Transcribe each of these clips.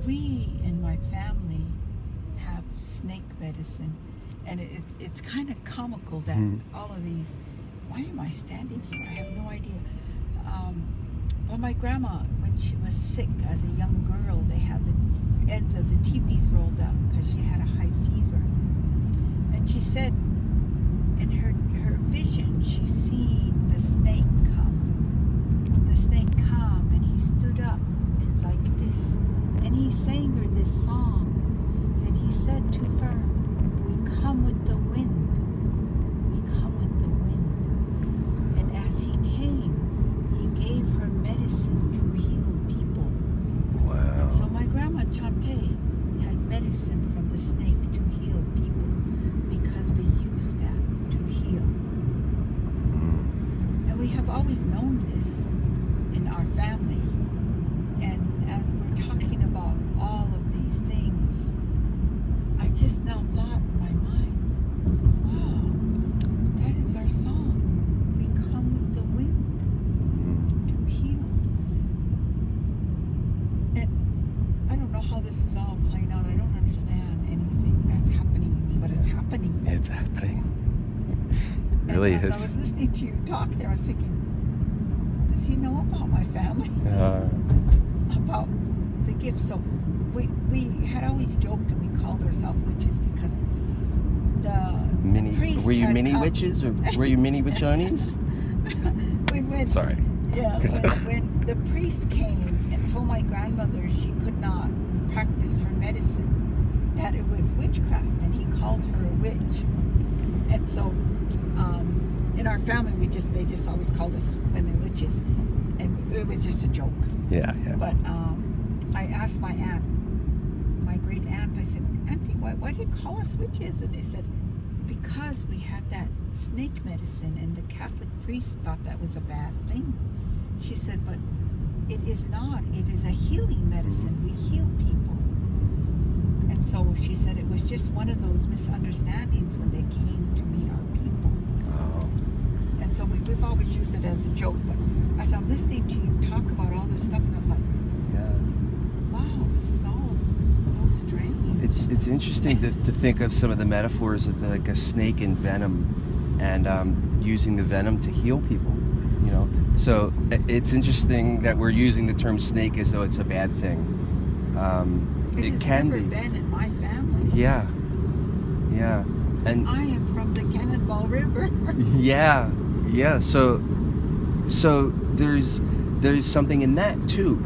we in my family have snake medicine, and it's kind of comical that all of these. Why am I standing here? I have no idea. But my grandma, when she was sick as a young girl, they had the ends of the teepees rolled up because she had a high fever. And she said in her vision, she seen the snake come. The snake come, and he stood up and like this. And he sang her this song. And he said to her, "We come with the wind. We come with the wind." And as he came, he gave her medicine to heal people. Wow. And so my grandma Chante had medicine from the snake to heal people because we use that to heal. And we have always known this in our family. And as we're talking about all of these things, I just now thought in my mind, wow, that is our song. We come with the wind to heal. And I don't know how this is all playing out. I don't understand anything that's happening, but it's happening. It's happening. It really and is. as I was listening to you talk there, I was thinking, does he know about my family? About the gifts. So we had always joked and we called ourselves witches because the priest were you had mini come. witches or were you mini witchonies? Sorry. Yeah, when the priest came and told my grandmother she could not practice her medicine, that it was witchcraft, and he called her a witch. And so in our family they just always called us women witches, and it was just a joke. Yeah. But I asked my aunt, my great aunt, I said, "Auntie, why do you call us witches?" And they said, because we had that snake medicine, and the Catholic priest thought that was a bad thing. She said, but it is not. It is a healing medicine. We heal people. And so she said it was just one of those misunderstandings when they came to meet our people. Oh. And so we've always used it as a joke, but as I'm listening to you talk about all this stuff, and I was like, wow, this is all so strange. It's interesting to think of some of the metaphors of like a snake and venom, and using the venom to heal people. You know, so it's interesting that we're using the term snake as though it's a bad thing. It can never be. been in my family. Yeah. And I am from the Cannonball River. Yeah. So there's something in that too.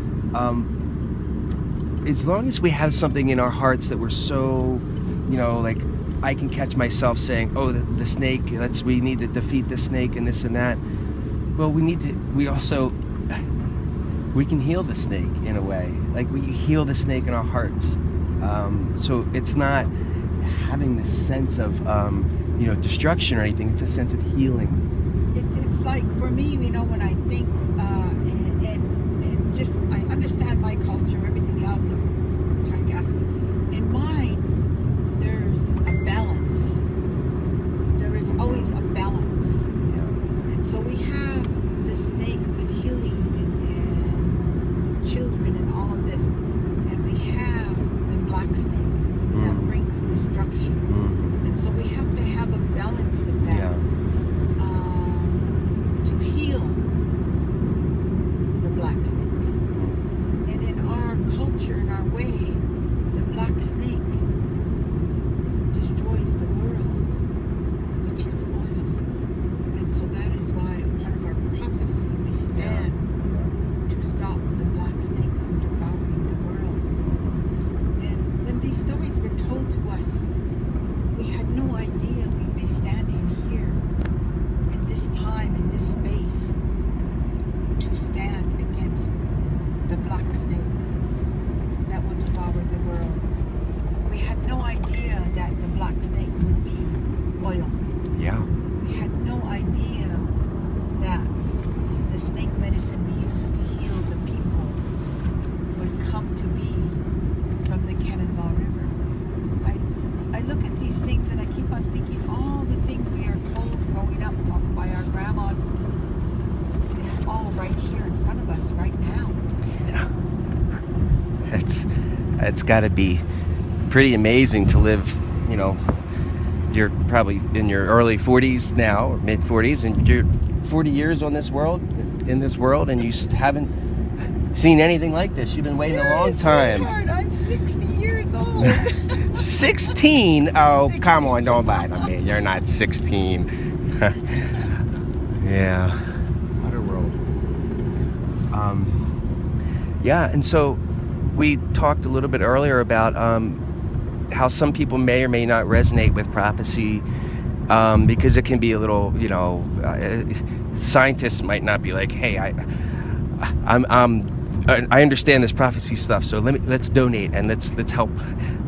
As long as we have something in our hearts that we're so, like I can catch myself saying, "Oh, the snake. We need to defeat the snake and this and that." Well, we can heal the snake in a way. Like we heal the snake in our hearts. So it's not having this sense of, destruction or anything. It's a sense of healing. It's like for me, when I think, and just I understand my culture, everything else. I'm trying to grasp it. In mine, there's a balance. There is always a balance. Yeah. And so we have the snake with healing and children and all of this, and we have the black snake that brings destruction. And so we have to have a balance with that to heal the black snake. And in our culture, in our way, the black snake destroys the world, which is oil. And so that is why a part of our prophecy, we stand to stop the black snake from devouring the world. And when these stories were told to us, we had no idea we'd be standing here in this time, in this space, to stand against the black snake that will devour the world. We had no idea that the black snake would be oil. Yeah. We had no idea that the snake medicine we used to heal the people would come to be from the Cannonball River. I look at these things and I keep on thinking all the things we are told growing up by our grandmas. It is all right here in front of us right now. Yeah. it's got to be pretty amazing to live, you know, you're probably in your early 40s now, or mid 40s, and you're 40 years in this world, and you haven't seen anything like this. You've been waiting a long time. Sweetheart, I'm 60 years old. 16? Oh, 16. come on, don't lie to me. You're not 16. Yeah. What a world. Yeah, and so we talked a little bit earlier about how some people may or may not resonate with prophecy, because it can be a little, you know, scientists might not be like, hey, I understand this prophecy stuff, so let's donate and let's help.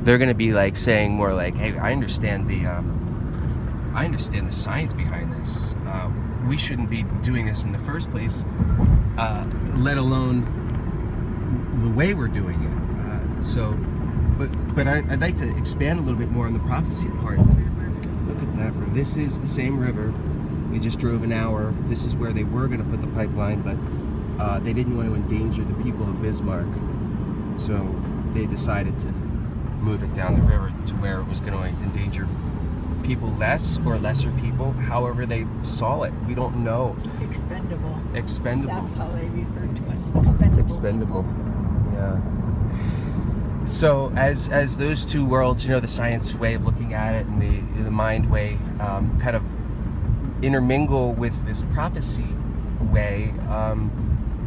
They're going to be like saying more like, hey, I understand the science behind this. We shouldn't be doing this in the first place, let alone the way we're doing it. But I'd like to expand a little bit more on the prophecy part. Look at that river. This is the same river. We just drove an hour. This is where they were going to put the pipeline, but they didn't want to endanger the people of Bismarck. So they decided to move it down the river to where it was going to endanger people less or lesser people, however they saw it. We don't know. Expendable. Expendable. That's how they refer to us. Expendable. Yeah. So as those two worlds, you know, the science way of looking at it and the mind way, kind of intermingle with this prophecy way,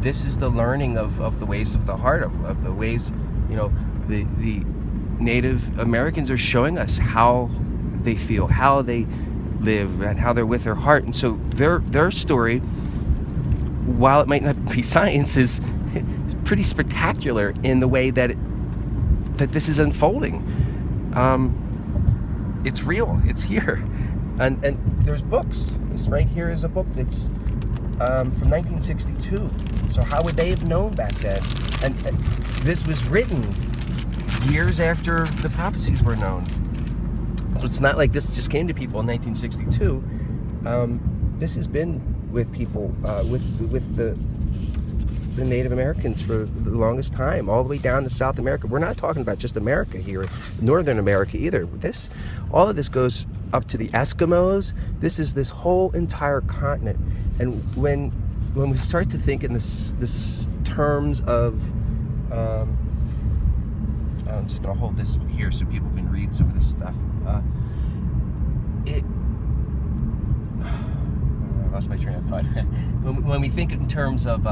this is the learning of the ways of the heart, of the ways, you know, the Native Americans are showing us how they feel, how they live, and how they're with their heart. And so their story, while it might not be science, is pretty spectacular in the way that this is unfolding. It's real. It's here, and there's books. This right here is a book that's from 1962. So how would they have known back then? And this was written years after the prophecies were known. It's not like this just came to people in 1962. This has been with people, with the Native Americans for the longest time, all the way down to South America. We're not talking about just America here, Northern America either. All of this goes up to the Eskimos. This is this whole entire continent. And when we start to think in this terms of, I'm just going to hold this here so people can read some of this stuff. I lost my train of thought. When we think in terms of